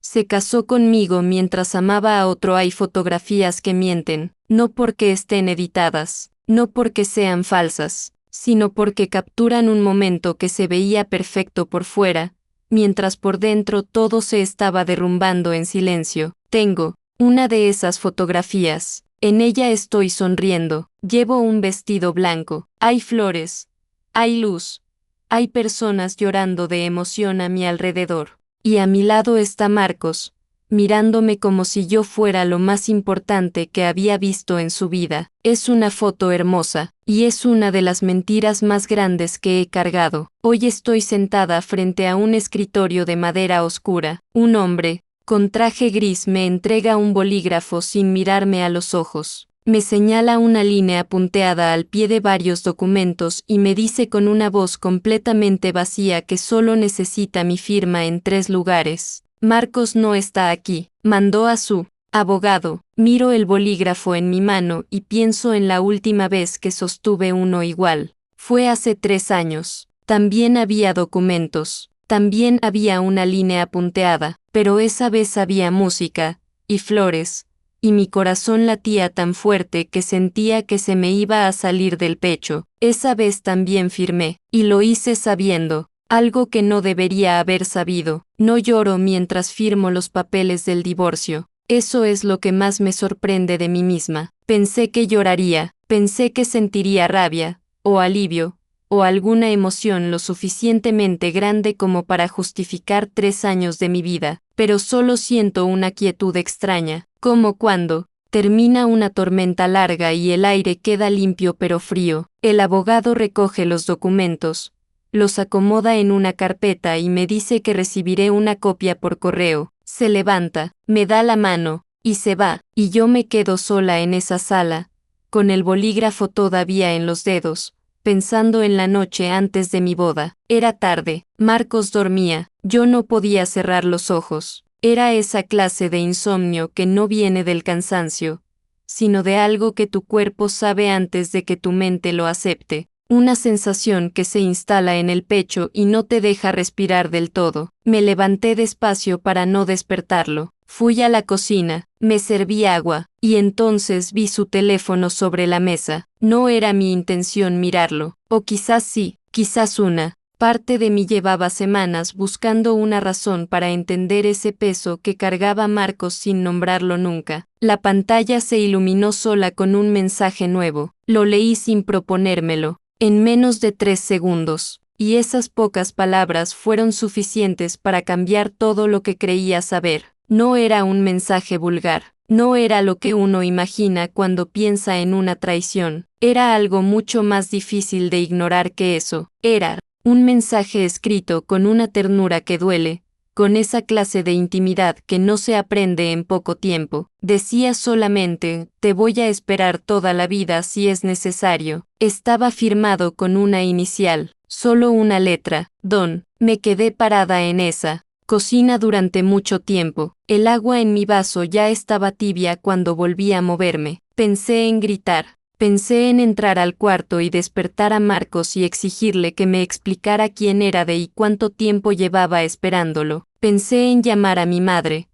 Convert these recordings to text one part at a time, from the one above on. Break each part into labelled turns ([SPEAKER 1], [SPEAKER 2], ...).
[SPEAKER 1] Se casó conmigo mientras amaba a otro. Hay fotografías que mienten, no porque estén editadas, no porque sean falsas, sino porque capturan un momento que se veía perfecto por fuera, mientras por dentro todo se estaba derrumbando en silencio. Tengo una de esas fotografías. En ella estoy sonriendo, llevo un vestido blanco, hay flores, hay luz, hay personas llorando de emoción a mi alrededor. Y a mi lado está Marcos, mirándome como si yo fuera lo más importante que había visto en su vida. Es una foto hermosa, y es una de las mentiras más grandes que he cargado. Hoy estoy sentada frente a un escritorio de madera oscura. Un hombre, con traje gris, me entrega un bolígrafo sin mirarme a los ojos. Me señala una línea punteada al pie de varios documentos y me dice con una voz completamente vacía que solo necesita mi firma en 3 lugares. Marcos no está aquí. Mandó a su abogado. Miro el bolígrafo en mi mano y pienso en la última vez que sostuve uno igual. Fue hace 3 años. También había documentos. También había una línea punteada, pero esa vez había música y flores. Y mi corazón latía tan fuerte que sentía que se me iba a salir del pecho. Esa vez también firmé, y lo hice sabiendo, algo que no debería haber sabido. No lloro mientras firmo los papeles del divorcio. Eso es lo que más me sorprende de mí misma. Pensé que lloraría, pensé que sentiría rabia, o alivio, o alguna emoción lo suficientemente grande como para justificar 3 años de mi vida, pero solo siento una quietud extraña. Como cuando termina una tormenta larga y el aire queda limpio pero frío. El abogado recoge los documentos, los acomoda en una carpeta y me dice que recibiré una copia por correo. Se levanta, me da la mano, y se va, y yo me quedo sola en esa sala, con el bolígrafo todavía en los dedos, pensando en la noche antes de mi boda. Era tarde, Marcos dormía, yo no podía cerrar los ojos. Era esa clase de insomnio que no viene del cansancio, sino de algo que tu cuerpo sabe antes de que tu mente lo acepte. Una sensación que se instala en el pecho y no te deja respirar del todo. Me levanté despacio para no despertarlo. Fui a la cocina, me serví agua, y entonces vi su teléfono sobre la mesa. No era mi intención mirarlo, o quizás sí, quizás una parte de mí llevaba semanas buscando una razón para entender ese peso que cargaba Marcos sin nombrarlo nunca. La pantalla se iluminó sola con un mensaje nuevo. Lo leí sin proponérmelo, en menos de 3 segundos, y esas pocas palabras fueron suficientes para cambiar todo lo que creía saber. No era un mensaje vulgar, no era lo que uno imagina cuando piensa en una traición, era algo mucho más difícil de ignorar que eso. Era un mensaje escrito con una ternura que duele, con esa clase de intimidad que no se aprende en poco tiempo. Decía solamente, te voy a esperar toda la vida si es necesario. Estaba firmado con una inicial, solo una letra, Don. Me quedé parada en esa cocina durante mucho tiempo. El agua en mi vaso ya estaba tibia cuando volví a moverme. Pensé en gritar. Pensé en entrar al cuarto y despertar a Marcos y exigirle que me explicara quién era y cuánto tiempo llevaba esperándolo. Pensé en llamar a mi madre,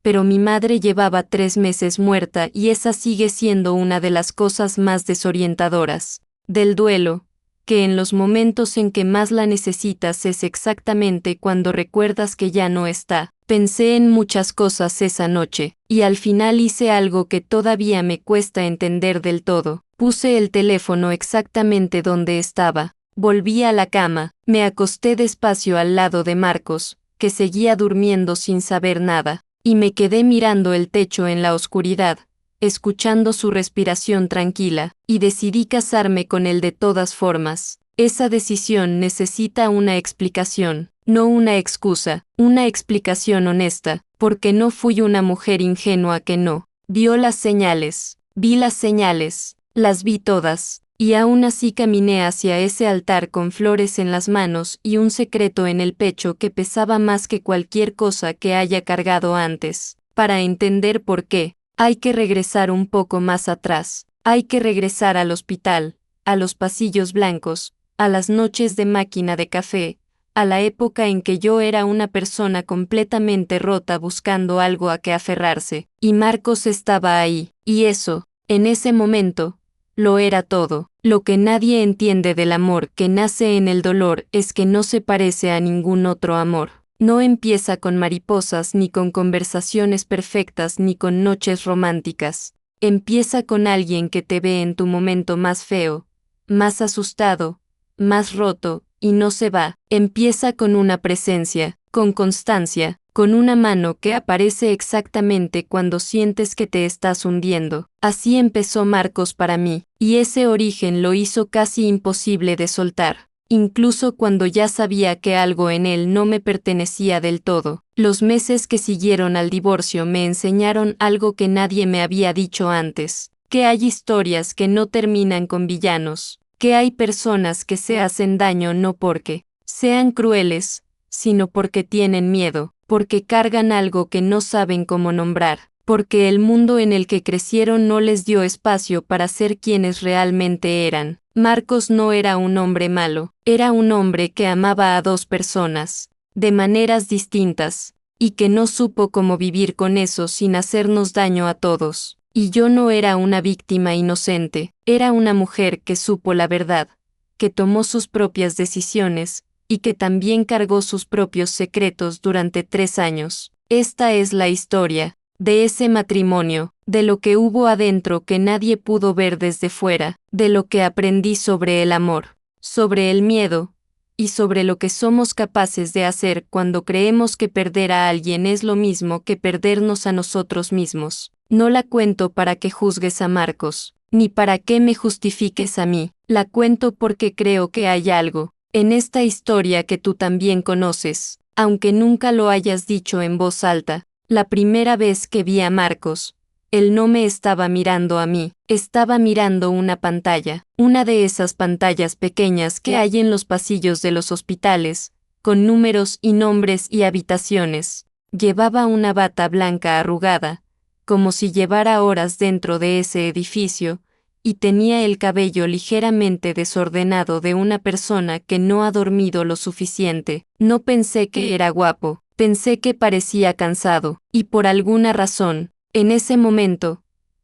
[SPEAKER 1] pero mi madre llevaba 3 meses muerta y esa sigue siendo una de las cosas más desorientadoras del duelo, que en los momentos en que más la necesitas es exactamente cuando recuerdas que ya no está. Pensé en muchas cosas esa noche, y al final hice algo que todavía me cuesta entender del todo. Puse el teléfono exactamente donde estaba, volví a la cama, me acosté despacio al lado de Marcos, que seguía durmiendo sin saber nada, y me quedé mirando el techo en la oscuridad, escuchando su respiración tranquila, y decidí casarme con él de todas formas. Esa decisión necesita una explicación, no una excusa, una explicación honesta, porque no fui una mujer ingenua que no vio las señales, vi las señales, las vi todas, y aún así caminé hacia ese altar con flores en las manos y un secreto en el pecho que pesaba más que cualquier cosa que haya cargado antes. Para entender por qué, hay que regresar un poco más atrás, hay que regresar al hospital, a los pasillos blancos, a las noches de máquina de café, a la época en que yo era una persona completamente rota buscando algo a que aferrarse, y Marcos estaba ahí, y eso, en ese momento, lo era todo. Lo que nadie entiende del amor que nace en el dolor es que no se parece a ningún otro amor. No empieza con mariposas, ni con conversaciones perfectas, ni con noches románticas. Empieza con alguien que te ve en tu momento más feo, más asustado, más roto, y no se va. Empieza con una presencia, con constancia, con una mano que aparece exactamente cuando sientes que te estás hundiendo. Así empezó Marcos para mí, y ese origen lo hizo casi imposible de soltar. Incluso cuando ya sabía que algo en él no me pertenecía del todo. Los meses que siguieron al divorcio me enseñaron algo que nadie me había dicho antes, que hay historias que no terminan con villanos, que hay personas que se hacen daño no porque sean crueles, sino porque tienen miedo, porque cargan algo que no saben cómo nombrar, porque el mundo en el que crecieron no les dio espacio para ser quienes realmente eran. Marcos no era un hombre malo, era un hombre que amaba a dos personas, de maneras distintas, y que no supo cómo vivir con eso sin hacernos daño a todos. Y yo no era una víctima inocente, era una mujer que supo la verdad, que tomó sus propias decisiones, y que también cargó sus propios secretos durante 3 años. Esta es la historia de ese matrimonio, de lo que hubo adentro que nadie pudo ver desde fuera, de lo que aprendí sobre el amor, sobre el miedo, y sobre lo que somos capaces de hacer cuando creemos que perder a alguien es lo mismo que perdernos a nosotros mismos. No la cuento para que juzgues a Marcos, ni para que me justifiques a mí, la cuento porque creo que hay algo en esta historia que tú también conoces, aunque nunca lo hayas dicho en voz alta. La primera vez que vi a Marcos, él no me estaba mirando a mí, estaba mirando una pantalla, una de esas pantallas pequeñas que hay en los pasillos de los hospitales, con números y nombres y habitaciones. Llevaba una bata blanca arrugada, como si llevara horas dentro de ese edificio, y tenía el cabello ligeramente desordenado de una persona que no ha dormido lo suficiente. No pensé que era guapo, pensé que parecía cansado, y por alguna razón, en ese momento,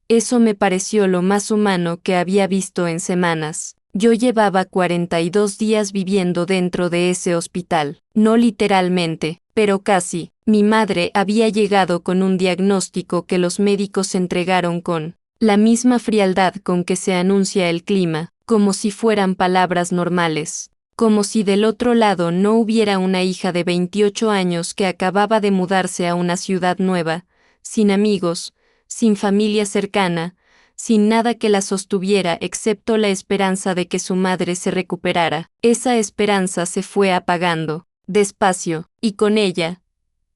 [SPEAKER 1] eso me pareció lo más humano que había visto en semanas. Yo llevaba 42 días viviendo dentro de ese hospital, no literalmente, pero casi. Mi madre había llegado con un diagnóstico que los médicos entregaron con la misma frialdad con que se anuncia el clima, como si fueran palabras normales, como si del otro lado no hubiera una hija de 28 años que acababa de mudarse a una ciudad nueva, sin amigos, sin familia cercana, sin nada que la sostuviera excepto la esperanza de que su madre se recuperara. Esa esperanza se fue apagando, despacio, y con ella,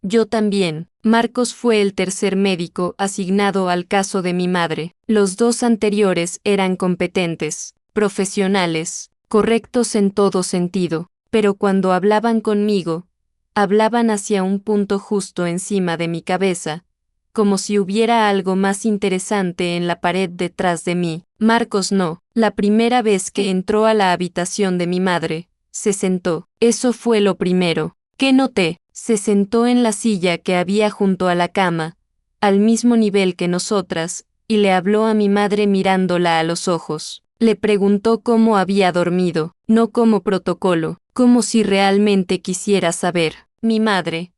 [SPEAKER 1] yo también. Marcos fue el tercer médico asignado al caso de mi madre. Los 2 anteriores eran competentes, profesionales, correctos en todo sentido, pero cuando hablaban conmigo, hablaban hacia un punto justo encima de mi cabeza, como si hubiera algo más interesante en la pared detrás de mí. Marcos no. La primera vez que entró a la habitación de mi madre, se sentó. Eso fue lo primero que noté. Se sentó en la silla que había junto a la cama, al mismo nivel que nosotras, y le habló a mi madre mirándola a los ojos. Le preguntó cómo había dormido, no como protocolo, como si realmente quisiera saber. Mi madre,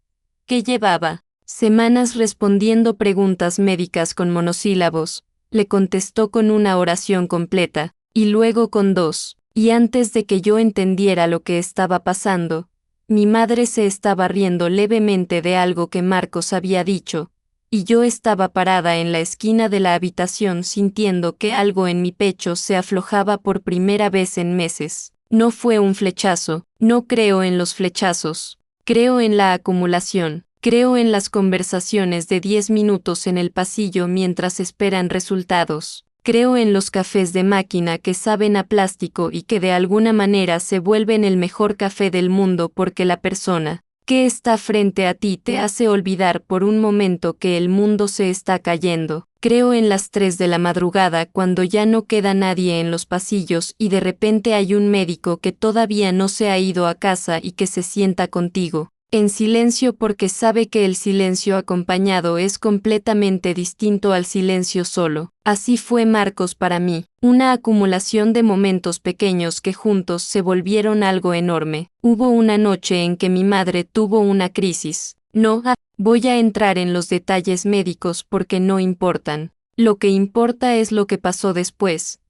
[SPEAKER 1] que llevaba semanas respondiendo preguntas médicas con monosílabos, le contestó con una oración completa, y luego con 2, y antes de que yo entendiera lo que estaba pasando, mi madre se estaba riendo levemente de algo que Marcos había dicho, y yo estaba parada en la esquina de la habitación sintiendo que algo en mi pecho se aflojaba por primera vez en meses. No fue un flechazo, no creo en los flechazos, creo en la acumulación, creo en las conversaciones de 10 minutos en el pasillo mientras esperan resultados. Creo en los cafés de máquina que saben a plástico y que de alguna manera se vuelven el mejor café del mundo porque la persona que está frente a ti te hace olvidar por un momento que el mundo se está cayendo. Creo en las 3 de la madrugada cuando ya no queda nadie en los pasillos y de repente hay un médico que todavía no se ha ido a casa y que se sienta contigo, en silencio porque sabe que el silencio acompañado es completamente distinto al silencio solo. Así fue Marcos para mí, una acumulación de momentos pequeños que juntos se volvieron algo enorme. Hubo una noche en que mi madre tuvo una crisis. No voy a entrar en los detalles médicos porque no importan. Lo que importa es lo que pasó después.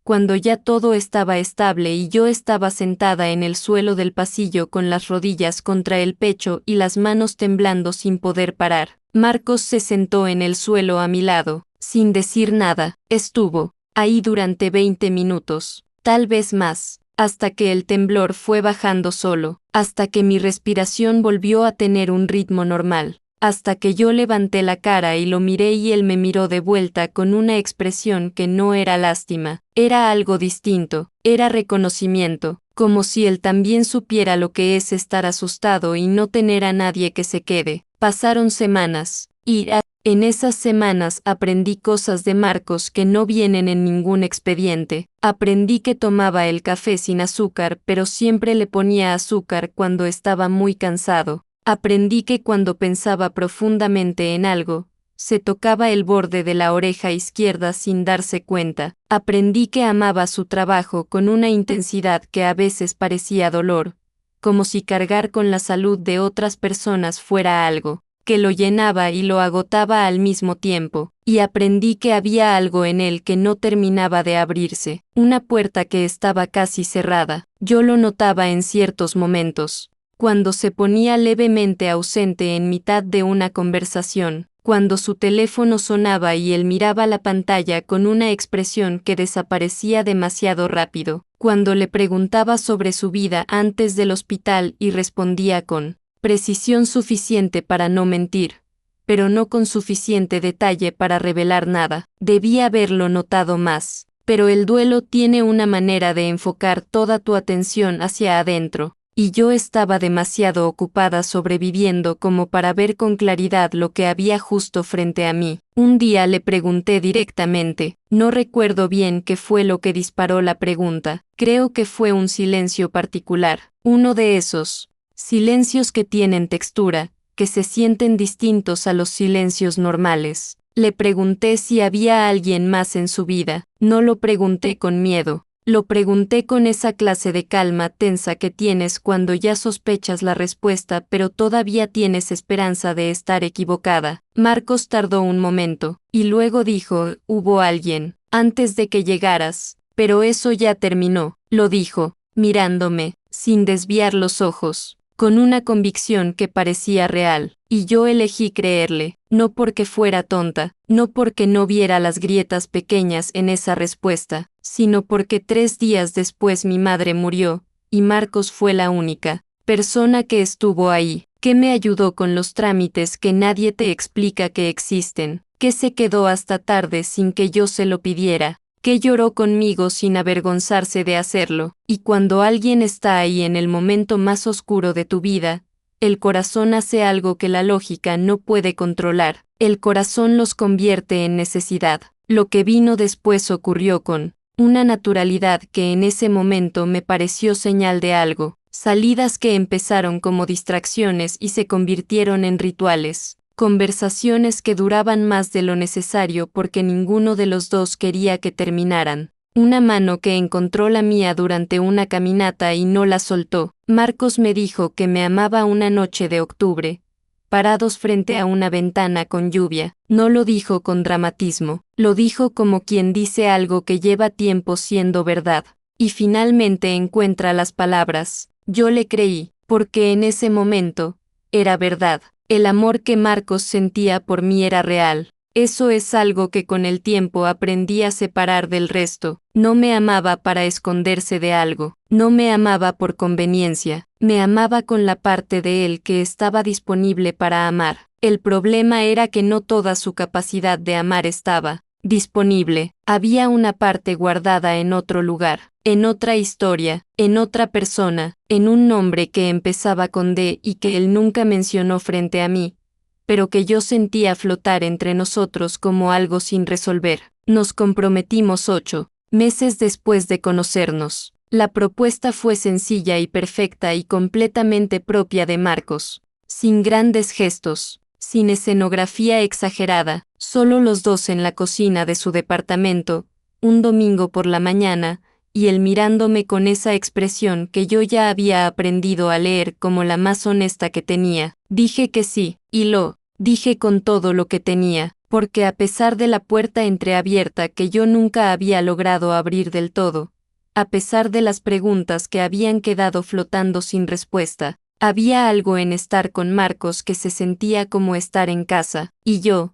[SPEAKER 1] Cuando ya todo estaba estable y yo estaba sentada en el suelo del pasillo con las rodillas contra el pecho y las manos temblando sin poder parar, Marcos se sentó en el suelo a mi lado, sin decir nada. Estuvo ahí durante 20 minutos, tal vez más, hasta que el temblor fue bajando solo, hasta que mi respiración volvió a tener un ritmo normal. Hasta que yo levanté la cara y lo miré y él me miró de vuelta con una expresión que no era lástima, era algo distinto, era reconocimiento, como si él también supiera lo que es estar asustado y no tener a nadie que se quede. Pasaron semanas, y en esas semanas aprendí cosas de Marcos que no vienen en ningún expediente. Aprendí que tomaba el café sin azúcar, pero siempre le ponía azúcar cuando estaba muy cansado. Aprendí que cuando pensaba profundamente en algo, se tocaba el borde de la oreja izquierda sin darse cuenta. Aprendí que amaba su trabajo con una intensidad que a veces parecía dolor, como si cargar con la salud de otras personas fuera algo que lo llenaba y lo agotaba al mismo tiempo. Y aprendí que había algo en él que no terminaba de abrirse, una puerta que estaba casi cerrada. Yo lo notaba en ciertos momentos. Cuando se ponía levemente ausente en mitad de una conversación, cuando su teléfono sonaba y él miraba la pantalla con una expresión que desaparecía demasiado rápido, cuando le preguntaba sobre su vida antes del hospital y respondía con precisión suficiente para no mentir, pero no con suficiente detalle para revelar nada. Debía haberlo notado más, pero el duelo tiene una manera de enfocar toda tu atención hacia adentro. Y yo estaba demasiado ocupada sobreviviendo como para ver con claridad lo que había justo frente a mí. Un día le pregunté directamente, no recuerdo bien qué fue lo que disparó la pregunta, creo que fue un silencio particular, uno de esos silencios que tienen textura, que se sienten distintos a los silencios normales. Le pregunté si había alguien más en su vida, no lo pregunté con miedo. Lo pregunté con esa clase de calma tensa que tienes cuando ya sospechas la respuesta pero todavía tienes esperanza de estar equivocada. Marcos tardó un momento, y luego dijo, hubo alguien, antes de que llegaras, pero eso ya terminó, lo dijo, mirándome, sin desviar los ojos, con una convicción que parecía real, y yo elegí creerle, no porque fuera tonta, no porque no viera las grietas pequeñas en esa respuesta, sino porque 3 días después mi madre murió, y Marcos fue la única persona que estuvo ahí, que me ayudó con los trámites que nadie te explica que existen, que se quedó hasta tarde sin que yo se lo pidiera, que lloró conmigo sin avergonzarse de hacerlo, y cuando alguien está ahí en el momento más oscuro de tu vida, el corazón hace algo que la lógica no puede controlar, el corazón los convierte en necesidad. Lo que vino después ocurrió con una naturalidad que en ese momento me pareció señal de algo, salidas que empezaron como distracciones y se convirtieron en rituales, conversaciones que duraban más de lo necesario porque ninguno de los dos quería que terminaran. Una mano que encontró la mía durante una caminata y no la soltó. Marcos me dijo que me amaba una noche de octubre, parados frente a una ventana con lluvia. No lo dijo con dramatismo, lo dijo como quien dice algo que lleva tiempo siendo verdad. Y finalmente encuentra las palabras. Yo le creí, porque en ese momento, era verdad. El amor que Marcos sentía por mí era real. Eso es algo que con el tiempo aprendí a separar del resto. No me amaba para esconderse de algo, no me amaba por conveniencia, me amaba con la parte de él que estaba disponible para amar. El problema era que no toda su capacidad de amar estaba disponible, había una parte guardada en otro lugar, en otra historia, en otra persona, en un nombre que empezaba con D y que él nunca mencionó frente a mí, pero que yo sentía flotar entre nosotros como algo sin resolver. Nos comprometimos 8 meses después de conocernos. La propuesta fue sencilla y perfecta y completamente propia de Marcos. Sin grandes gestos, sin escenografía exagerada, solo los dos en la cocina de su departamento, un domingo por la mañana, y él mirándome con esa expresión que yo ya había aprendido a leer como la más honesta que tenía. Dije que sí, y lo dije con todo lo que tenía, porque a pesar de la puerta entreabierta que yo nunca había logrado abrir del todo, a pesar de las preguntas que habían quedado flotando sin respuesta, había algo en estar con Marcos que se sentía como estar en casa, y yo,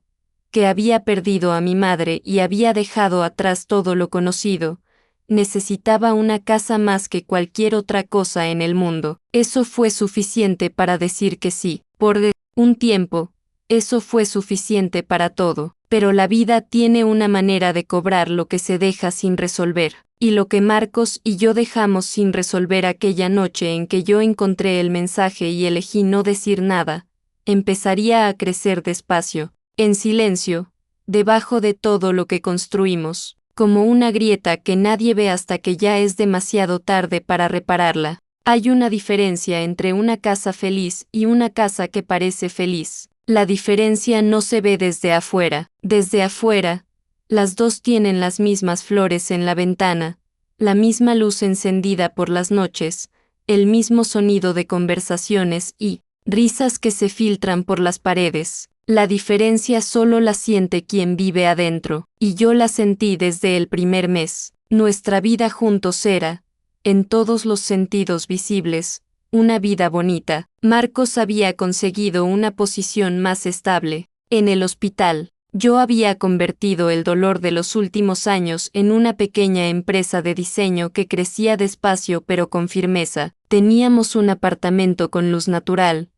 [SPEAKER 1] que había perdido a mi madre y había dejado atrás todo lo conocido, necesitaba una casa más que cualquier otra cosa en el mundo. Eso fue suficiente para decir que sí. Por un tiempo, eso fue suficiente para todo, pero la vida tiene una manera de cobrar lo que se deja sin resolver, y lo que Marcos y yo dejamos sin resolver aquella noche en que yo encontré el mensaje y elegí no decir nada, empezaría a crecer despacio, en silencio, debajo de todo lo que construimos, como una grieta que nadie ve hasta que ya es demasiado tarde para repararla. Hay una diferencia entre una casa feliz y una casa que parece feliz. La diferencia no se ve desde afuera. Desde afuera, las dos tienen las mismas flores en la ventana, la misma luz encendida por las noches, el mismo sonido de conversaciones y risas que se filtran por las paredes. La diferencia solo la siente quien vive adentro, y yo la sentí desde el primer mes. Nuestra vida juntos era, en todos los sentidos visibles, una vida bonita. Marcos había conseguido una posición más estable. En el hospital, yo había convertido el dolor de los últimos años en una pequeña empresa de diseño que crecía despacio pero con firmeza. Teníamos un apartamento con luz natural,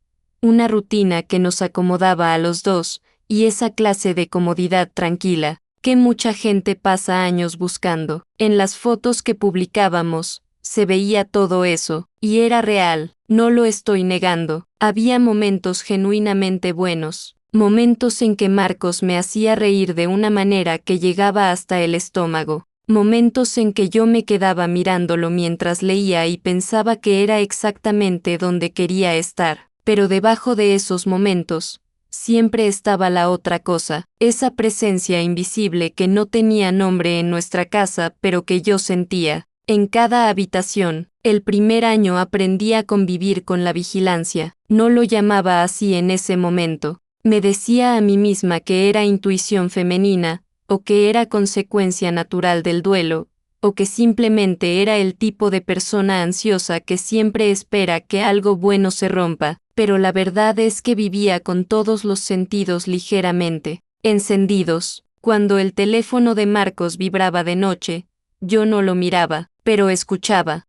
[SPEAKER 1] una rutina que nos acomodaba a los dos, y esa clase de comodidad tranquila, que mucha gente pasa años buscando. En las fotos que publicábamos, se veía todo eso, y era real, no lo estoy negando. Había momentos genuinamente buenos, momentos en que Marcos me hacía reír de una manera que llegaba hasta el estómago, momentos en que yo me quedaba mirándolo mientras leía y pensaba que era exactamente donde quería estar. Pero debajo de esos momentos, siempre estaba la otra cosa, esa presencia invisible que no tenía nombre en nuestra casa pero que yo sentía. En cada habitación, el primer año aprendí a convivir con la vigilancia, no lo llamaba así en ese momento. Me decía a mí misma que era intuición femenina, o que era consecuencia natural del duelo, o que simplemente era el tipo de persona ansiosa que siempre espera que algo bueno se rompa, pero la verdad es que vivía con todos los sentidos ligeramente encendidos. Cuando el teléfono de Marcos vibraba de noche, yo no lo miraba, pero escuchaba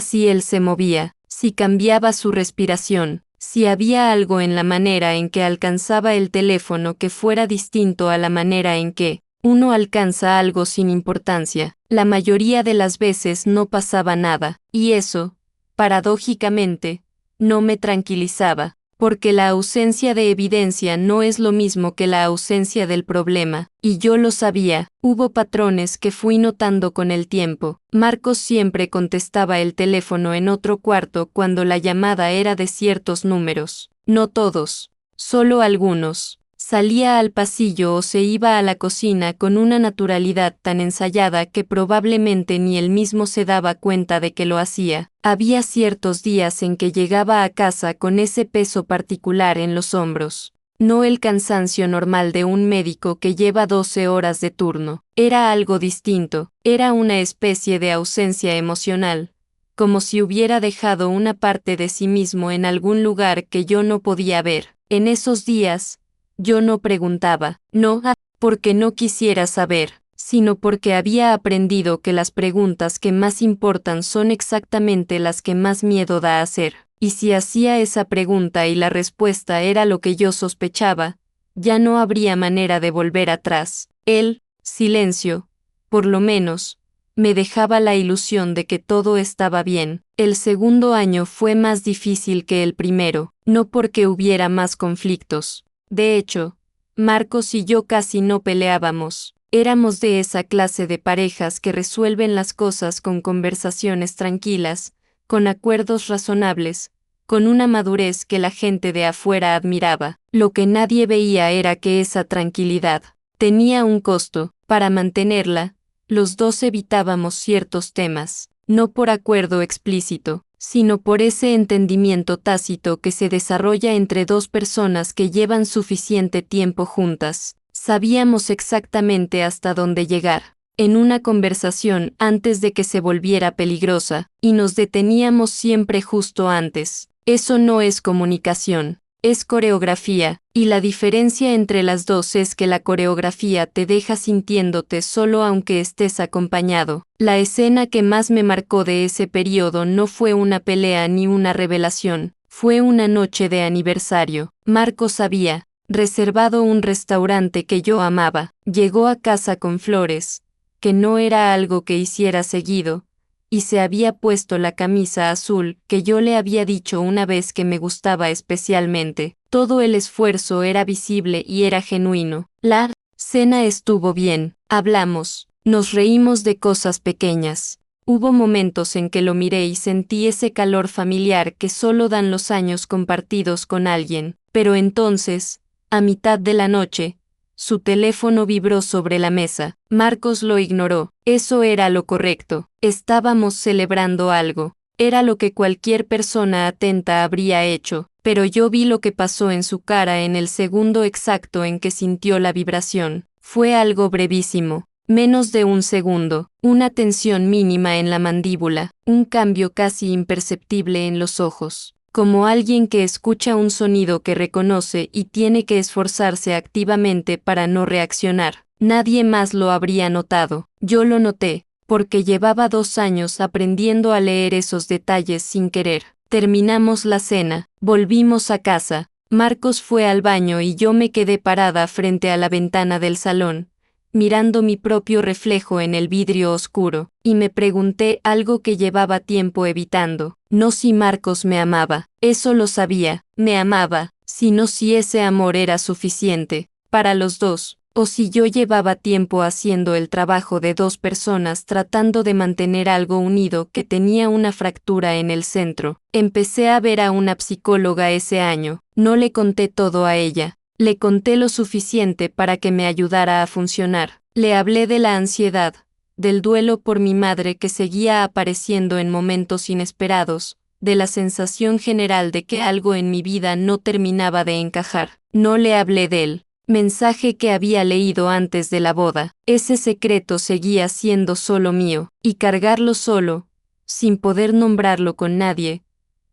[SPEAKER 1] si él se movía, si cambiaba su respiración, si había algo en la manera en que alcanzaba el teléfono que fuera distinto a la manera en que uno alcanza algo sin importancia. La mayoría de las veces no pasaba nada, y eso, paradójicamente, no me tranquilizaba, porque la ausencia de evidencia no es lo mismo que la ausencia del problema, y yo lo sabía. Hubo patrones que fui notando con el tiempo. Marcos siempre contestaba el teléfono en otro cuarto cuando la llamada era de ciertos números. No todos, solo algunos. Salía al pasillo o se iba a la cocina con una naturalidad tan ensayada que probablemente ni él mismo se daba cuenta de que lo hacía. Había ciertos días en que llegaba a casa con ese peso particular en los hombros. No el cansancio normal de un médico que lleva 12 horas de turno. Era algo distinto, era una especie de ausencia emocional, como si hubiera dejado una parte de sí mismo en algún lugar que yo no podía ver. En esos días, yo no preguntaba, no porque no quisiera saber, sino porque había aprendido que las preguntas que más importan son exactamente las que más miedo da hacer. Y si hacía esa pregunta y la respuesta era lo que yo sospechaba, ya no habría manera de volver atrás. El silencio, por lo menos, me dejaba la ilusión de que todo estaba bien. El segundo año fue más difícil que el primero, no porque hubiera más conflictos, De hecho, Marcos y yo casi no peleábamos. Éramos de esa clase de parejas que resuelven las cosas con conversaciones tranquilas, con acuerdos razonables, con una madurez que la gente de afuera admiraba. Lo que nadie veía era que esa tranquilidad tenía un costo. Para mantenerla, los dos evitábamos ciertos temas, no por acuerdo explícito, sino por ese entendimiento tácito que se desarrolla entre dos personas que llevan suficiente tiempo juntas. Sabíamos exactamente hasta dónde llegar en una conversación antes de que se volviera peligrosa, y nos deteníamos siempre justo antes. Eso no es comunicación, es coreografía, y la diferencia entre las dos es que la coreografía te deja sintiéndote solo aunque estés acompañado. La escena que más me marcó de ese periodo no fue una pelea ni una revelación, fue una noche de aniversario. Marcos había reservado un restaurante que yo amaba, llegó a casa con flores, que no era algo que hiciera seguido, y se había puesto la camisa azul que yo le había dicho una vez que me gustaba especialmente. Todo el esfuerzo era visible y era genuino. La cena estuvo bien, hablamos, nos reímos de cosas pequeñas. Hubo momentos en que lo miré y sentí ese calor familiar que solo dan los años compartidos con alguien. Pero entonces, a mitad de la noche, su teléfono vibró sobre la mesa. Marcos lo ignoró. Eso era lo correcto. Estábamos celebrando algo. Era lo que cualquier persona atenta habría hecho, pero yo vi lo que pasó en su cara en el segundo exacto en que sintió la vibración. Fue algo brevísimo, menos de un segundo, una tensión mínima en la mandíbula, un cambio casi imperceptible en los ojos. Como alguien que escucha un sonido que reconoce y tiene que esforzarse activamente para no reaccionar. Nadie más lo habría notado. Yo lo noté, porque llevaba 2 años aprendiendo a leer esos detalles sin querer. Terminamos la cena, volvimos a casa. Marcos fue al baño y yo me quedé parada frente a la ventana del salón, mirando mi propio reflejo en el vidrio oscuro, y me pregunté algo que llevaba tiempo evitando. No si Marcos me amaba, eso lo sabía, me amaba, sino si ese amor era suficiente para los dos, o si yo llevaba tiempo haciendo el trabajo de 2 personas tratando de mantener algo unido que tenía una fractura en el centro. Empecé a ver a una psicóloga ese año, no le conté todo a ella. Le conté lo suficiente para que me ayudara a funcionar. Le hablé de la ansiedad, del duelo por mi madre que seguía apareciendo en momentos inesperados, de la sensación general de que algo en mi vida no terminaba de encajar. No le hablé del mensaje que había leído antes de la boda. Ese secreto seguía siendo solo mío, y cargarlo solo, sin poder nombrarlo con nadie,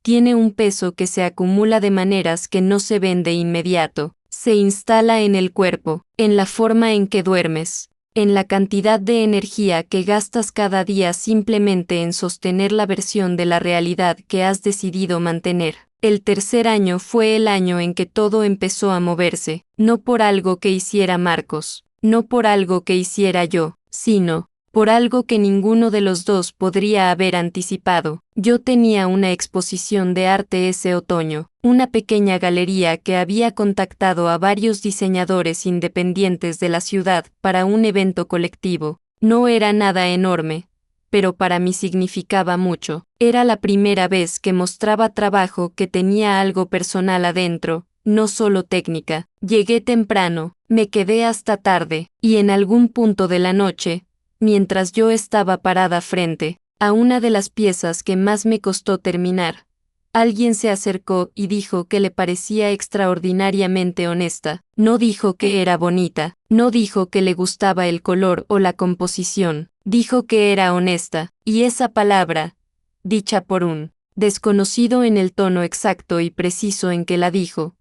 [SPEAKER 1] tiene un peso que se acumula de maneras que no se ven de inmediato. Se instala en el cuerpo, en la forma en que duermes, en la cantidad de energía que gastas cada día simplemente en sostener la versión de la realidad que has decidido mantener. El tercer año fue el año en que todo empezó a moverse, no por algo que hiciera Marcos, no por algo que hiciera yo, sino por algo que ninguno de los dos podría haber anticipado. Yo tenía una exposición de arte ese otoño, una pequeña galería que había contactado a varios diseñadores independientes de la ciudad para un evento colectivo. No era nada enorme, pero para mí significaba mucho. Era la primera vez que mostraba trabajo que tenía algo personal adentro, no solo técnica. Llegué temprano, me quedé hasta tarde, y en algún punto de la noche, mientras yo estaba parada frente a una de las piezas que más me costó terminar, alguien se acercó y dijo que le parecía extraordinariamente honesta. No dijo que era bonita, no dijo que le gustaba el color o la composición, dijo que era honesta, y esa palabra, dicha por un desconocido en el tono exacto y preciso en que la dijo,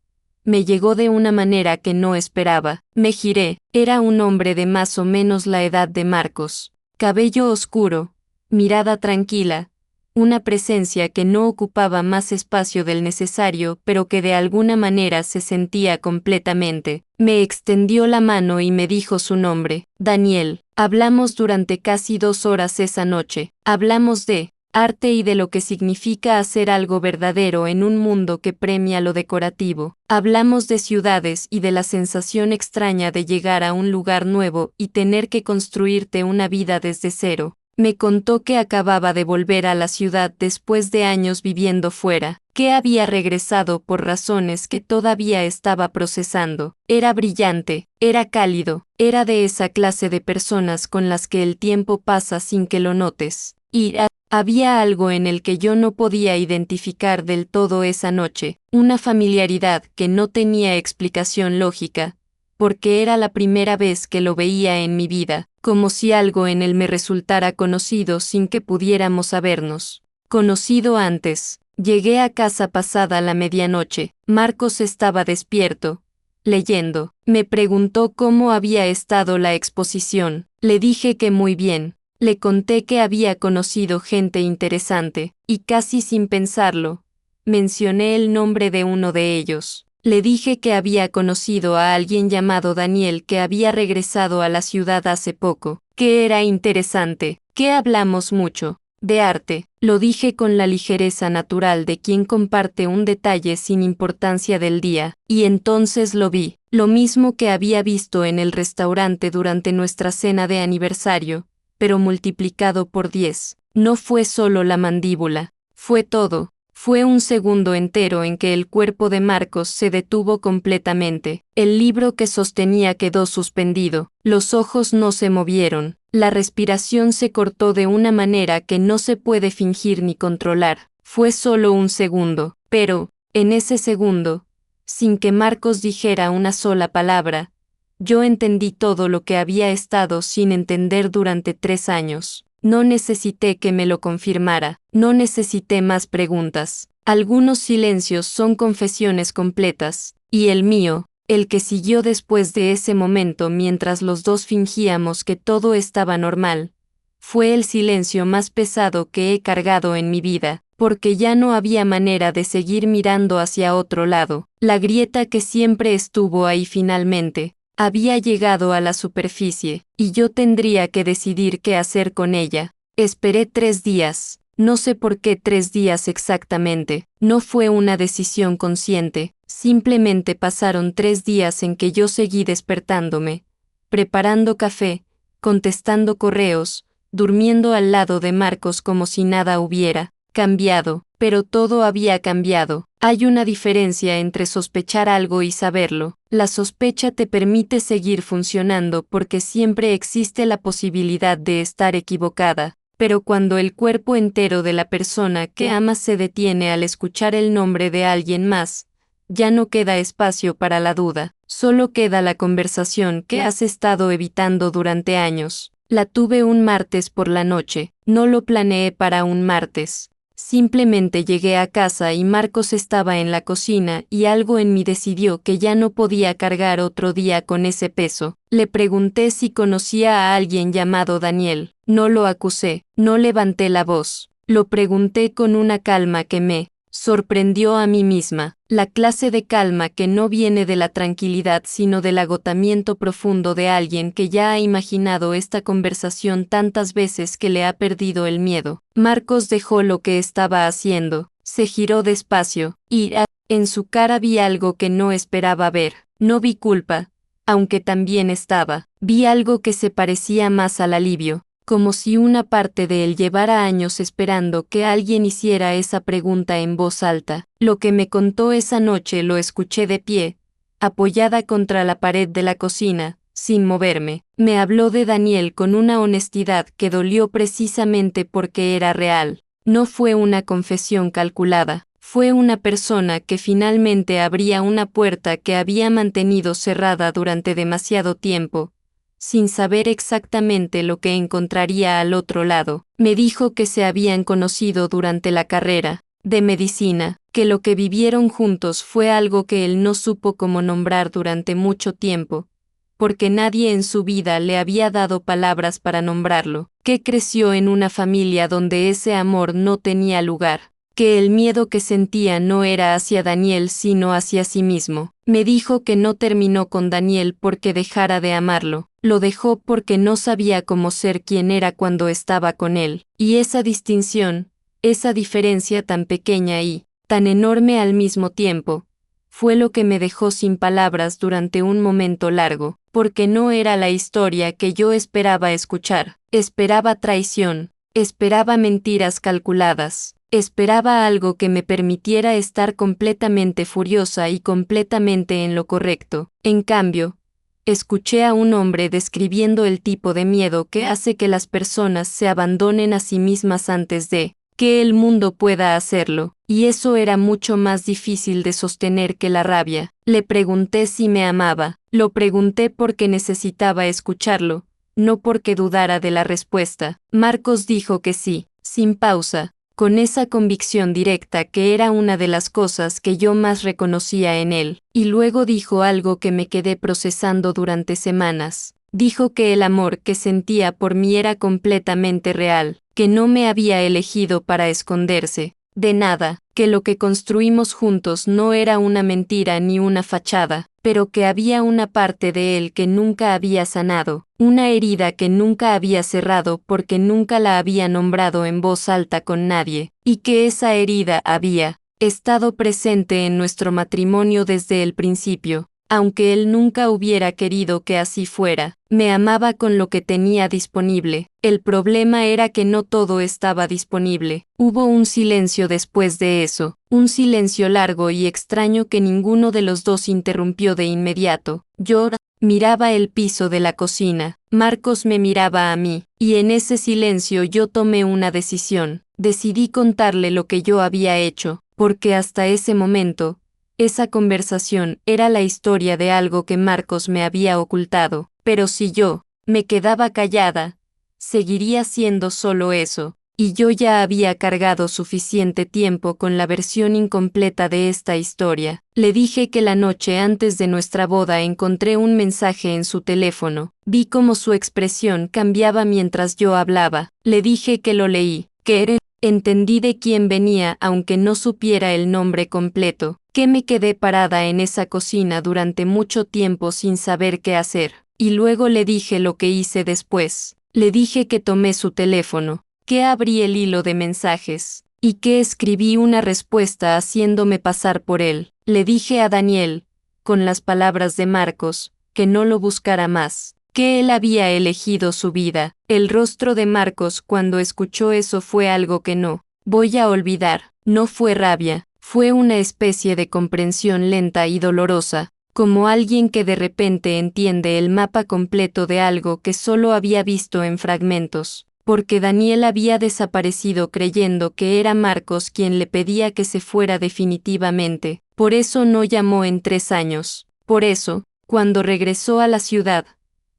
[SPEAKER 1] me llegó de una manera que no esperaba. Me giré, era un hombre de más o menos la edad de Marcos, cabello oscuro, mirada tranquila, una presencia que no ocupaba más espacio del necesario pero que de alguna manera se sentía completamente. Me extendió la mano y me dijo su nombre, Daniel. Hablamos durante casi 2 horas esa noche, hablamos de arte y de lo que significa hacer algo verdadero en un mundo que premia lo decorativo. Hablamos de ciudades y de la sensación extraña de llegar a un lugar nuevo y tener que construirte una vida desde cero. Me contó que acababa de volver a la ciudad después de años viviendo fuera, que había regresado por razones que todavía estaba procesando. Era brillante, era cálido, era de esa clase de personas con las que el tiempo pasa sin que lo notes. Y había algo en el que yo no podía identificar del todo esa noche, una familiaridad que no tenía explicación lógica, porque era la primera vez que lo veía en mi vida, como si algo en él me resultara conocido sin que pudiéramos habernos conocido antes. Llegué a casa pasada la medianoche. Marcos estaba despierto, leyendo. Me preguntó cómo había estado la exposición. Le dije que muy bien. Le conté que había conocido gente interesante, y casi sin pensarlo, mencioné el nombre de uno de ellos. Le dije que había conocido a alguien llamado Daniel que había regresado a la ciudad hace poco, que era interesante, que hablamos mucho de arte. Lo dije con la ligereza natural de quien comparte un detalle sin importancia del día, y entonces lo vi, lo mismo que había visto en el restaurante durante nuestra cena de aniversario, pero multiplicado por 10. No fue solo la mandíbula, fue todo. Fue un segundo entero en que el cuerpo de Marcos se detuvo completamente. El libro que sostenía quedó suspendido. Los ojos no se movieron. La respiración se cortó de una manera que no se puede fingir ni controlar. Fue solo un segundo, pero, en ese segundo, sin que Marcos dijera una sola palabra, yo entendí todo lo que había estado sin entender durante 3 años. No necesité que me lo confirmara, no necesité más preguntas. Algunos silencios son confesiones completas, y el mío, el que siguió después de ese momento mientras los dos fingíamos que todo estaba normal, fue el silencio más pesado que he cargado en mi vida, porque ya no había manera de seguir mirando hacia otro lado. La grieta que siempre estuvo ahí finalmente había llegado a la superficie, y yo tendría que decidir qué hacer con ella. Esperé 3 días, no sé por qué 3 días exactamente, no fue una decisión consciente, simplemente pasaron 3 días en que yo seguí despertándome, preparando café, contestando correos, durmiendo al lado de Marcos como si nada hubiera cambiado, pero todo había cambiado. Hay una diferencia entre sospechar algo y saberlo. La sospecha te permite seguir funcionando porque siempre existe la posibilidad de estar equivocada, pero cuando el cuerpo entero de la persona que amas se detiene al escuchar el nombre de alguien más, ya no queda espacio para la duda, solo queda la conversación que has estado evitando durante años. La tuve un martes por la noche, no lo planeé para un martes. Simplemente llegué a casa y Marcos estaba en la cocina y algo en mí decidió que ya no podía cargar otro día con ese peso. Le pregunté si conocía a alguien llamado Daniel. No lo acusé, no levanté la voz. Lo pregunté con una calma que me sorprendió a mí misma, la clase de calma que no viene de la tranquilidad sino del agotamiento profundo de alguien que ya ha imaginado esta conversación tantas veces que le ha perdido el miedo. Marcos dejó lo que estaba haciendo, se giró despacio, y en su cara vi algo que no esperaba ver. No vi culpa, aunque también estaba, vi algo que se parecía más al alivio, como si una parte de él llevara años esperando que alguien hiciera esa pregunta en voz alta. Lo que me contó esa noche lo escuché de pie, apoyada contra la pared de la cocina, sin moverme. Me habló de Daniel con una honestidad que dolió precisamente porque era real. No fue una confesión calculada, fue una persona que finalmente abría una puerta que había mantenido cerrada durante demasiado tiempo, sin saber exactamente lo que encontraría al otro lado. Me dijo que se habían conocido durante la carrera de medicina, que lo que vivieron juntos fue algo que él no supo cómo nombrar durante mucho tiempo, porque nadie en su vida le había dado palabras para nombrarlo, que creció en una familia donde ese amor no tenía lugar, que el miedo que sentía no era hacia Daniel sino hacia sí mismo. Me dijo que no terminó con Daniel porque dejara de amarlo, lo dejó porque no sabía cómo ser quien era cuando estaba con él, y esa distinción, esa diferencia tan pequeña y tan enorme al mismo tiempo, fue lo que me dejó sin palabras durante un momento largo, porque no era la historia que yo esperaba escuchar. Esperaba traición, esperaba mentiras calculadas, esperaba algo que me permitiera estar completamente furiosa y completamente en lo correcto. En cambio, escuché a un hombre describiendo el tipo de miedo que hace que las personas se abandonen a sí mismas antes de que el mundo pueda hacerlo, y eso era mucho más difícil de sostener que la rabia. Le pregunté si me amaba, lo pregunté porque necesitaba escucharlo, no porque dudara de la respuesta. Marcos dijo que sí, sin pausa, con esa convicción directa que era una de las cosas que yo más reconocía en él, y luego dijo algo que me quedé procesando durante semanas. Dijo que el amor que sentía por mí era completamente real, que no me había elegido para esconderse de nada, que lo que construimos juntos no era una mentira ni una fachada, pero que había una parte de él que nunca había sanado, una herida que nunca había cerrado porque nunca la había nombrado en voz alta con nadie, y que esa herida había estado presente en nuestro matrimonio desde el principio. Aunque él nunca hubiera querido que así fuera, me amaba con lo que tenía disponible. El problema era que no todo estaba disponible. Hubo un silencio después de eso, un silencio largo y extraño que ninguno de los dos interrumpió de inmediato. Yo miraba el piso de la cocina, Marcos me miraba a mí, y en ese silencio yo tomé una decisión. Decidí contarle lo que yo había hecho, porque hasta ese momento, esa conversación era la historia de algo que Marcos me había ocultado, pero si yo me quedaba callada, seguiría siendo solo eso, y yo ya había cargado suficiente tiempo con la versión incompleta de esta historia. Le dije que la noche antes de nuestra boda encontré un mensaje en su teléfono, vi cómo su expresión cambiaba mientras yo hablaba, le dije que lo leí, que era. Entendí de quién venía aunque no supiera el nombre completo, que me quedé parada en esa cocina durante mucho tiempo sin saber qué hacer, y luego le dije lo que hice después. Le dije que tomé su teléfono, que abrí el hilo de mensajes, y que escribí una respuesta haciéndome pasar por él. Le dije a Daniel, con las palabras de Marcos, que no lo buscara más, que él había elegido su vida. El rostro de Marcos cuando escuchó eso fue algo que no voy a olvidar. No fue rabia, fue una especie de comprensión lenta y dolorosa, como alguien que de repente entiende el mapa completo de algo que solo había visto en fragmentos, porque Daniel había desaparecido creyendo que era Marcos quien le pedía que se fuera definitivamente. Por eso no llamó en 3 años. Por eso, cuando regresó a la ciudad,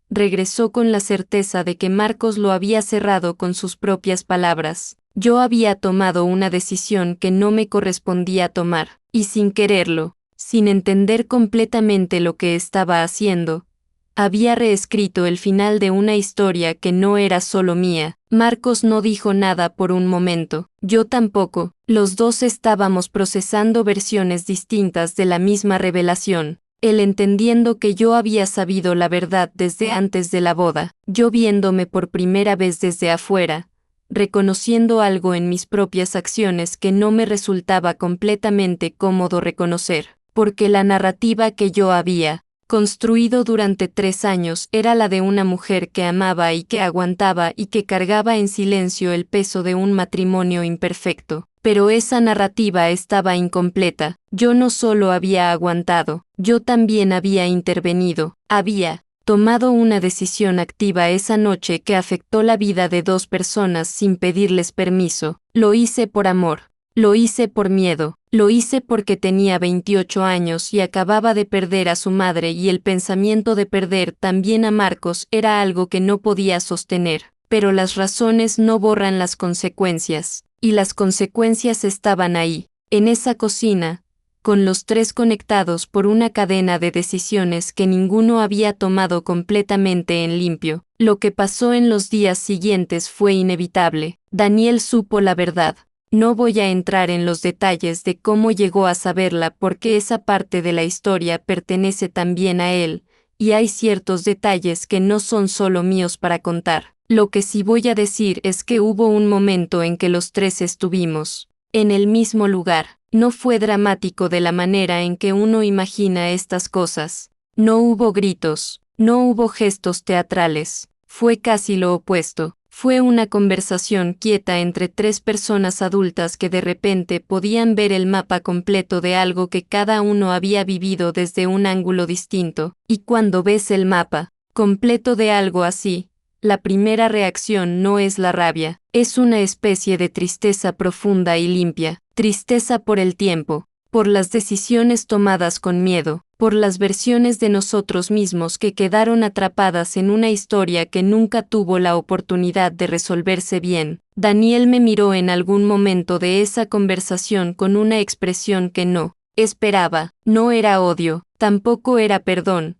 [SPEAKER 1] regresó con la certeza de que Marcos lo había cerrado con sus propias palabras. Yo había tomado una decisión que no me correspondía tomar, y sin quererlo, sin entender completamente lo que estaba haciendo, había reescrito el final de una historia que no era solo mía. Marcos no dijo nada por un momento, yo tampoco. Los dos estábamos procesando versiones distintas de la misma revelación. Él entendiendo que yo había sabido la verdad desde antes de la boda, yo viéndome por primera vez desde afuera, reconociendo algo en mis propias acciones que no me resultaba completamente cómodo reconocer, porque la narrativa que yo había construido durante 3 años era la de una mujer que amaba y que aguantaba y que cargaba en silencio el peso de un matrimonio imperfecto. Pero esa narrativa estaba incompleta. Yo no solo había aguantado, yo también había intervenido, había tomado una decisión activa esa noche que afectó la vida de 2 personas sin pedirles permiso. Lo hice por amor, lo hice por miedo, lo hice porque tenía 28 años y acababa de perder a su madre y el pensamiento de perder también a Marcos era algo que no podía sostener. Pero las razones no borran las consecuencias. Y las consecuencias estaban ahí, en esa cocina, con los 3 conectados por una cadena de decisiones que ninguno había tomado completamente en limpio. Lo que pasó en los días siguientes fue inevitable. Daniel supo la verdad. No voy a entrar en los detalles de cómo llegó a saberla porque esa parte de la historia pertenece también a él, y hay ciertos detalles que no son solo míos para contar. Lo que sí voy a decir es que hubo un momento en que los tres estuvimos en el mismo lugar. No fue dramático de la manera en que uno imagina estas cosas. No hubo gritos, no hubo gestos teatrales. Fue casi lo opuesto. Fue una conversación quieta entre tres personas adultas que de repente podían ver el mapa completo de algo que cada uno había vivido desde un ángulo distinto. Y cuando ves el mapa completo de algo así, la primera reacción no es la rabia, es una especie de tristeza profunda y limpia, tristeza por el tiempo, por las decisiones tomadas con miedo, por las versiones de nosotros mismos que quedaron atrapadas en una historia que nunca tuvo la oportunidad de resolverse bien. Daniel me miró en algún momento de esa conversación con una expresión que no esperaba, no era odio, tampoco era perdón,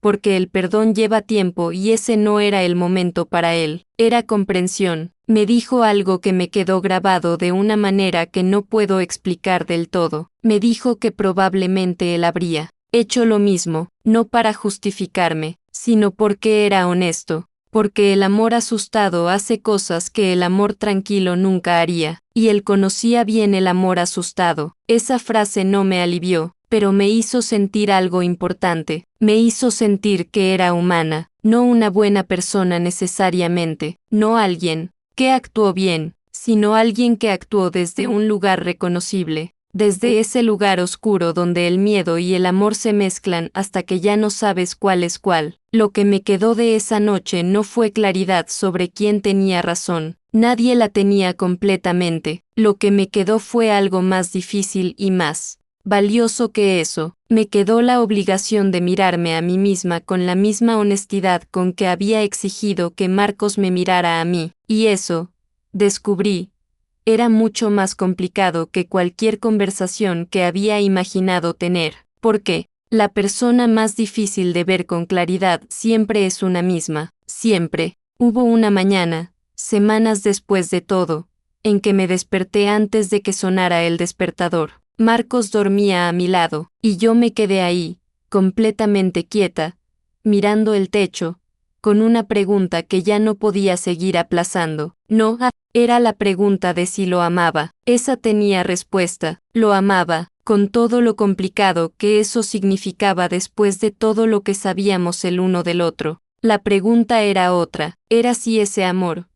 [SPEAKER 1] porque el perdón lleva tiempo y ese no era el momento para él, era comprensión. Me dijo algo que me quedó grabado de una manera que no puedo explicar del todo. Me dijo que probablemente él habría hecho lo mismo, no para justificarme, sino porque era honesto, porque el amor asustado hace cosas que el amor tranquilo nunca haría, y él conocía bien el amor asustado. Esa frase no me alivió, pero me hizo sentir algo importante, me hizo sentir que era humana, no una buena persona necesariamente, no alguien que actuó bien, sino alguien que actuó desde un lugar reconocible, desde ese lugar oscuro donde el miedo y el amor se mezclan hasta que ya no sabes cuál es cuál. Lo que me quedó de esa noche no fue claridad sobre quién tenía razón, nadie la tenía completamente, lo que me quedó fue algo más difícil y más valioso que eso. Me quedó la obligación de mirarme a mí misma con la misma honestidad con que había exigido que Marcos me mirara a mí, y eso, descubrí, era mucho más complicado que cualquier conversación que había imaginado tener, porque la persona más difícil de ver con claridad siempre es una misma, siempre. Hubo una mañana, semanas después de todo, en que me desperté antes de que sonara el despertador. Marcos dormía a mi lado, y yo me quedé ahí, completamente quieta, mirando el techo, con una pregunta que ya no podía seguir aplazando. No, era la pregunta de si lo amaba. Esa tenía respuesta, lo amaba, con todo lo complicado que eso significaba después de todo lo que sabíamos el uno del otro. La pregunta era otra, era si ese amor,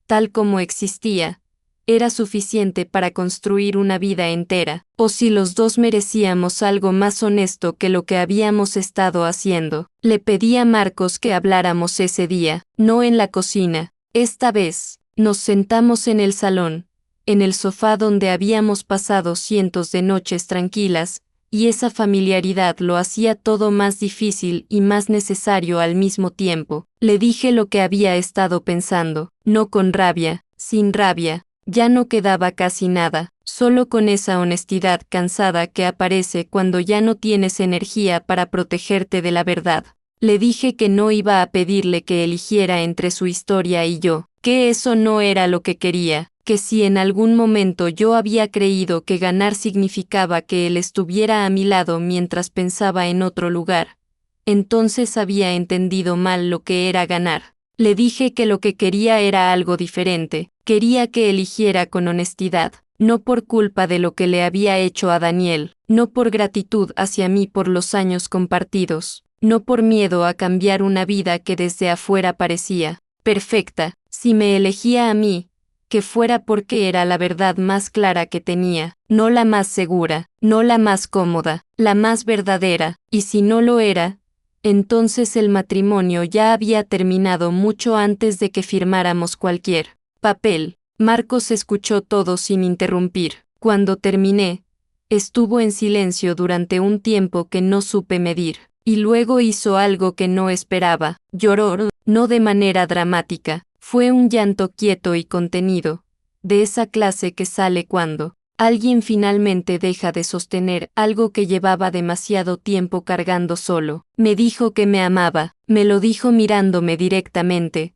[SPEAKER 1] tal como existía, era suficiente para construir una vida entera, o si los dos merecíamos algo más honesto que lo que habíamos estado haciendo. Le pedí a Marcos que habláramos ese día, no en la cocina. Esta vez, nos sentamos en el salón, en el sofá donde habíamos pasado cientos de noches tranquilas, y esa familiaridad lo hacía todo más difícil y más necesario al mismo tiempo. Le dije lo que había estado pensando, no con rabia, sin rabia. Ya no quedaba casi nada, solo con esa honestidad cansada que aparece cuando ya no tienes energía para protegerte de la verdad. Le dije que no iba a pedirle que eligiera entre su historia y yo, que eso no era lo que quería, que si en algún momento yo había creído que ganar significaba que él estuviera a mi lado mientras pensaba en otro lugar, entonces había entendido mal lo que era ganar. Le dije que lo que quería era algo diferente, quería que eligiera con honestidad, no por culpa de lo que le había hecho a Daniel, no por gratitud hacia mí por los años compartidos, no por miedo a cambiar una vida que desde afuera parecía perfecta. Si me elegía a mí, que fuera porque era la verdad más clara que tenía, no la más segura, no la más cómoda, la más verdadera, y si no lo era, entonces el matrimonio ya había terminado mucho antes de que firmáramos cualquier papel. Marcos escuchó todo sin interrumpir. Cuando terminé, estuvo en silencio durante un tiempo que no supe medir, y luego hizo algo que no esperaba. Lloró, no de manera dramática, fue un llanto quieto y contenido, de esa clase que sale cuando alguien finalmente deja de sostener algo que llevaba demasiado tiempo cargando solo. Me dijo que me amaba, me lo dijo mirándome directamente,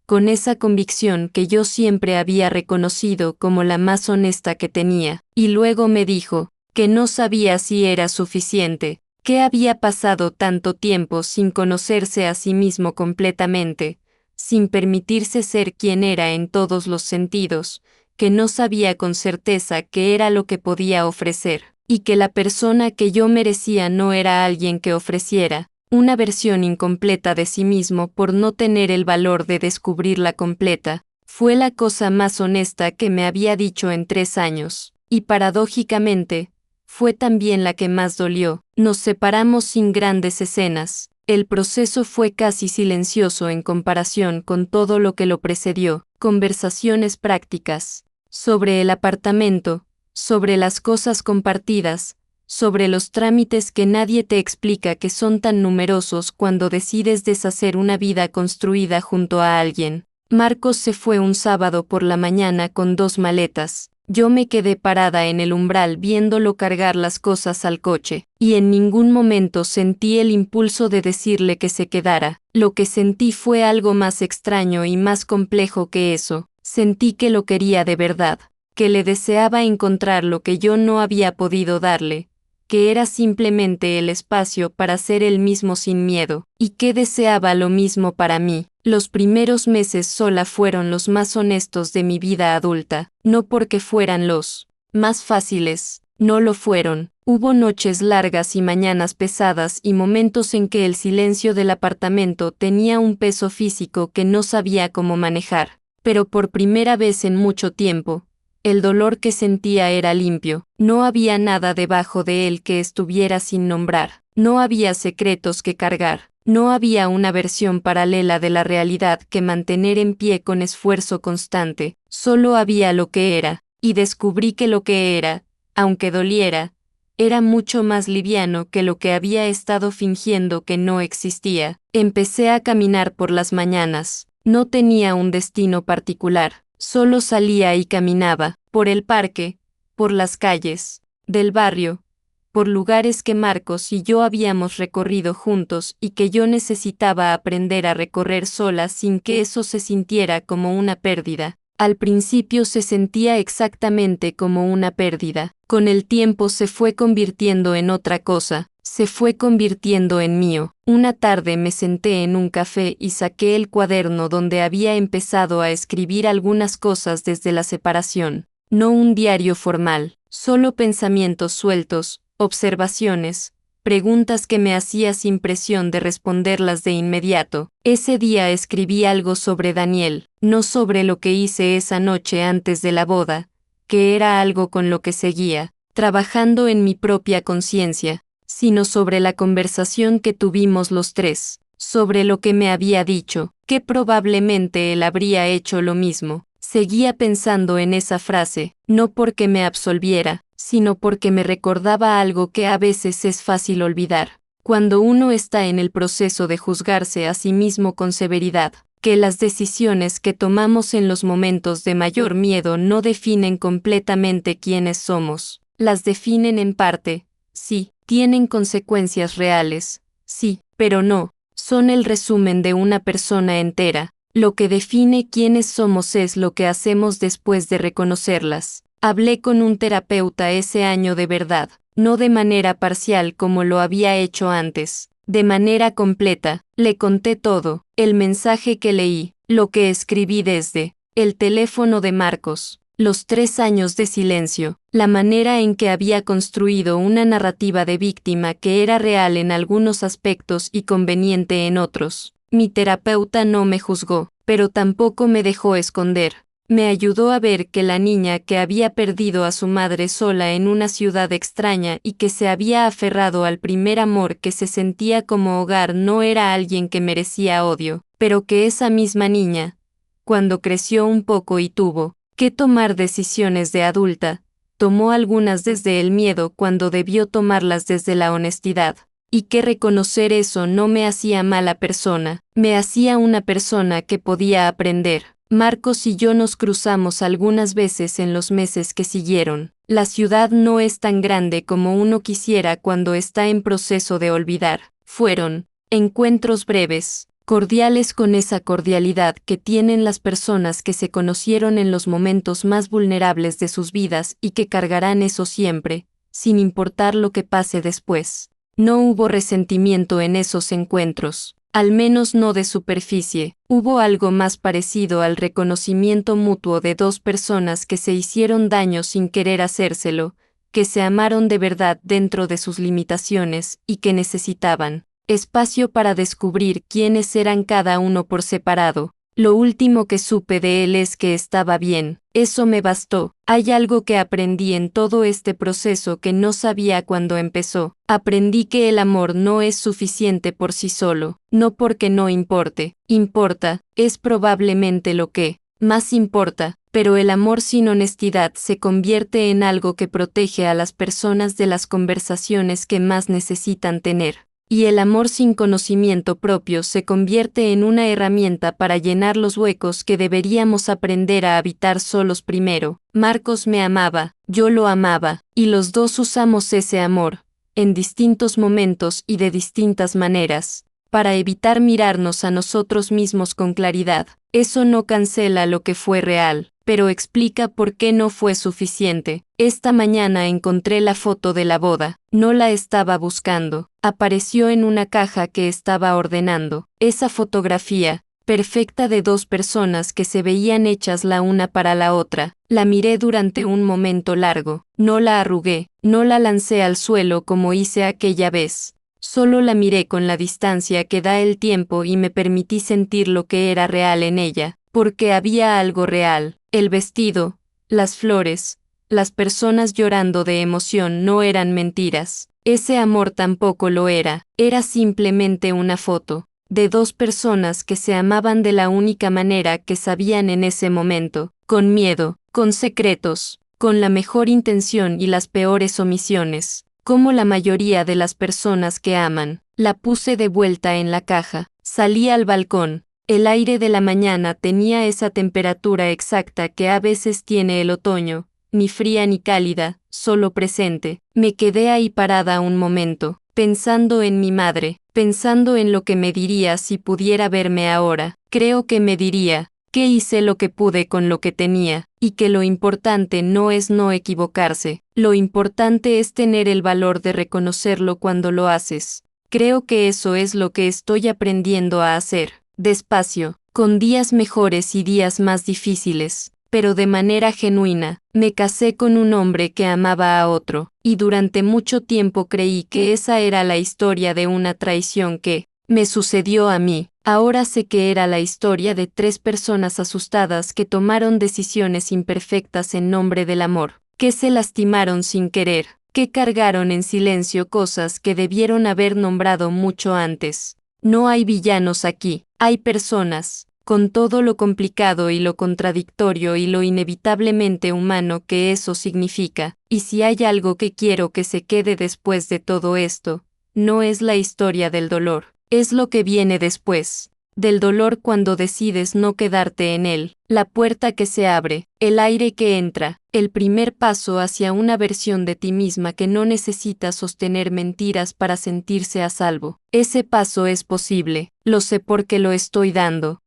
[SPEAKER 1] con esa convicción que yo siempre había reconocido como la más honesta que tenía, y luego me dijo que no sabía si era suficiente, que había pasado tanto tiempo sin conocerse a sí mismo completamente, sin permitirse ser quien era en todos los sentidos, que no sabía con certeza qué era lo que podía ofrecer, y que la persona que yo merecía no era alguien que ofreciera una versión incompleta de sí mismo por no tener el valor de descubrirla completa. Fue la cosa más honesta que me había dicho en 3 años, y paradójicamente, fue también la que más dolió. Nos separamos sin grandes escenas. El proceso fue casi silencioso en comparación con todo lo que lo precedió. Conversaciones prácticas sobre el apartamento, sobre las cosas compartidas, sobre los trámites que nadie te explica que son tan numerosos cuando decides deshacer una vida construida junto a alguien. Marcos se fue un sábado por la mañana con 2 maletas. Yo me quedé parada en el umbral viéndolo cargar las cosas al coche, y en ningún momento sentí el impulso de decirle que se quedara. Lo que sentí fue algo más extraño y más complejo que eso. Sentí que lo quería de verdad, que le deseaba encontrar lo que yo no había podido darle, que era simplemente el espacio para ser él mismo sin miedo, y que deseaba lo mismo para mí. Los primeros meses sola fueron los más honestos de mi vida adulta, no porque fueran los más fáciles, no lo fueron. Hubo noches largas y mañanas pesadas y momentos en que el silencio del apartamento tenía un peso físico que no sabía cómo manejar, pero por primera vez en mucho tiempo, el dolor que sentía era limpio, no había nada debajo de él que estuviera sin nombrar, no había secretos que cargar, no había una versión paralela de la realidad que mantener en pie con esfuerzo constante, solo había lo que era, y descubrí que lo que era, aunque doliera, era mucho más liviano que lo que había estado fingiendo que no existía. Empecé a caminar por las mañanas, no tenía un destino particular. Solo salía y caminaba, por el parque, por las calles, del barrio, por lugares que Marcos y yo habíamos recorrido juntos y que yo necesitaba aprender a recorrer sola sin que eso se sintiera como una pérdida. Al principio se sentía exactamente como una pérdida. Con el tiempo se fue convirtiendo en otra cosa, se fue convirtiendo en mío. Una tarde me senté en un café y saqué el cuaderno donde había empezado a escribir algunas cosas desde la separación. No un diario formal, solo pensamientos sueltos, observaciones, preguntas que me hacía sin presión de responderlas de inmediato. Ese día escribí algo sobre Daniel, no sobre lo que hice esa noche antes de la boda, que era algo con lo que seguía, trabajando en mi propia conciencia, sino sobre la conversación que tuvimos los tres, sobre lo que me había dicho, que probablemente él habría hecho lo mismo. Seguía pensando en esa frase, no porque me absolviera, sino porque me recordaba algo que a veces es fácil olvidar, cuando uno está en el proceso de juzgarse a sí mismo con severidad, que las decisiones que tomamos en los momentos de mayor miedo no definen completamente quiénes somos, las definen en parte, sí, tienen consecuencias reales, sí, pero no, son el resumen de una persona entera. Lo que define quiénes somos es lo que hacemos después de reconocerlas. Hablé con un terapeuta ese año de verdad, no de manera parcial como lo había hecho antes, de manera completa. Le conté todo, el mensaje que leí, lo que escribí desde el teléfono de Marcos, los 3 años de silencio, la manera en que había construido una narrativa de víctima que era real en algunos aspectos y conveniente en otros. Mi terapeuta no me juzgó, pero tampoco me dejó esconder. Me ayudó a ver que la niña que había perdido a su madre sola en una ciudad extraña y que se había aferrado al primer amor que se sentía como hogar no era alguien que merecía odio, pero que esa misma niña, cuando creció un poco y tuvo que tomar decisiones de adulta, tomó algunas desde el miedo cuando debió tomarlas desde la honestidad. Y que reconocer eso no me hacía mala persona, me hacía una persona que podía aprender. Marcos y yo nos cruzamos algunas veces en los meses que siguieron. La ciudad no es tan grande como uno quisiera cuando está en proceso de olvidar. Fueron encuentros breves, cordiales con esa cordialidad que tienen las personas que se conocieron en los momentos más vulnerables de sus vidas y que cargarán eso siempre, sin importar lo que pase después. No hubo resentimiento en esos encuentros. al menos no de superficie. Hubo algo más parecido al reconocimiento mutuo de dos personas que se hicieron daño sin querer hacérselo, que se amaron de verdad dentro de sus limitaciones y que necesitaban espacio para descubrir quiénes eran cada uno por separado. Lo último que supe de él es que estaba bien. Eso me bastó. Hay algo que aprendí en todo este proceso que no sabía cuando empezó. Aprendí que el amor no es suficiente por sí solo, no porque no importe. Importa, es probablemente lo que más importa, pero el amor sin honestidad se convierte en algo que protege a las personas de las conversaciones que más necesitan tener. Y el amor sin conocimiento propio se convierte en una herramienta para llenar los huecos que deberíamos aprender a habitar solos primero. Marcos me amaba, yo lo amaba, y los dos usamos ese amor, en distintos momentos y de distintas maneras, para evitar mirarnos a nosotros mismos con claridad. Eso no cancela lo que fue real, pero explica por qué no fue suficiente. Esta mañana encontré la foto de la boda. No la estaba buscando. Apareció en una caja que estaba ordenando. Esa fotografía, perfecta de dos personas que se veían hechas la una para la otra. La miré durante un momento largo. No la arrugué, no la lancé al suelo como hice aquella vez. Solo la miré con la distancia que da el tiempo y me permití sentir lo que era real en ella, porque había algo real. El vestido, las flores, las personas llorando de emoción no eran mentiras. Ese amor tampoco lo era simplemente una foto, de dos personas que se amaban de la única manera que sabían en ese momento, con miedo, con secretos, con la mejor intención y las peores omisiones, como la mayoría de las personas que aman. La puse de vuelta en la caja, salí al balcón. El aire de la mañana tenía esa temperatura exacta que a veces tiene el otoño, ni fría ni cálida, solo presente. Me quedé ahí parada un momento, pensando en mi madre, pensando en lo que me diría si pudiera verme ahora. Creo que me diría que hice lo que pude con lo que tenía, y que lo importante no es no equivocarse, lo importante es tener el valor de reconocerlo cuando lo haces. Creo que eso es lo que estoy aprendiendo a hacer. Despacio, con días mejores y días más difíciles, pero de manera genuina. Me casé con un hombre que amaba a otro, y durante mucho tiempo creí que esa era la historia de una traición que me sucedió a mí. Ahora sé que era la historia de tres personas asustadas que tomaron decisiones imperfectas en nombre del amor, que se lastimaron sin querer, que cargaron en silencio cosas que debieron haber nombrado mucho antes. No hay villanos aquí. Hay personas, con todo lo complicado y lo contradictorio y lo inevitablemente humano que eso significa, y si hay algo que quiero que se quede después de todo esto, no es la historia del dolor, es lo que viene después, del dolor cuando decides no quedarte en él, la puerta que se abre, el aire que entra, el primer paso hacia una versión de ti misma que no necesita sostener mentiras para sentirse a salvo. Ese paso es posible, lo sé porque lo estoy dando.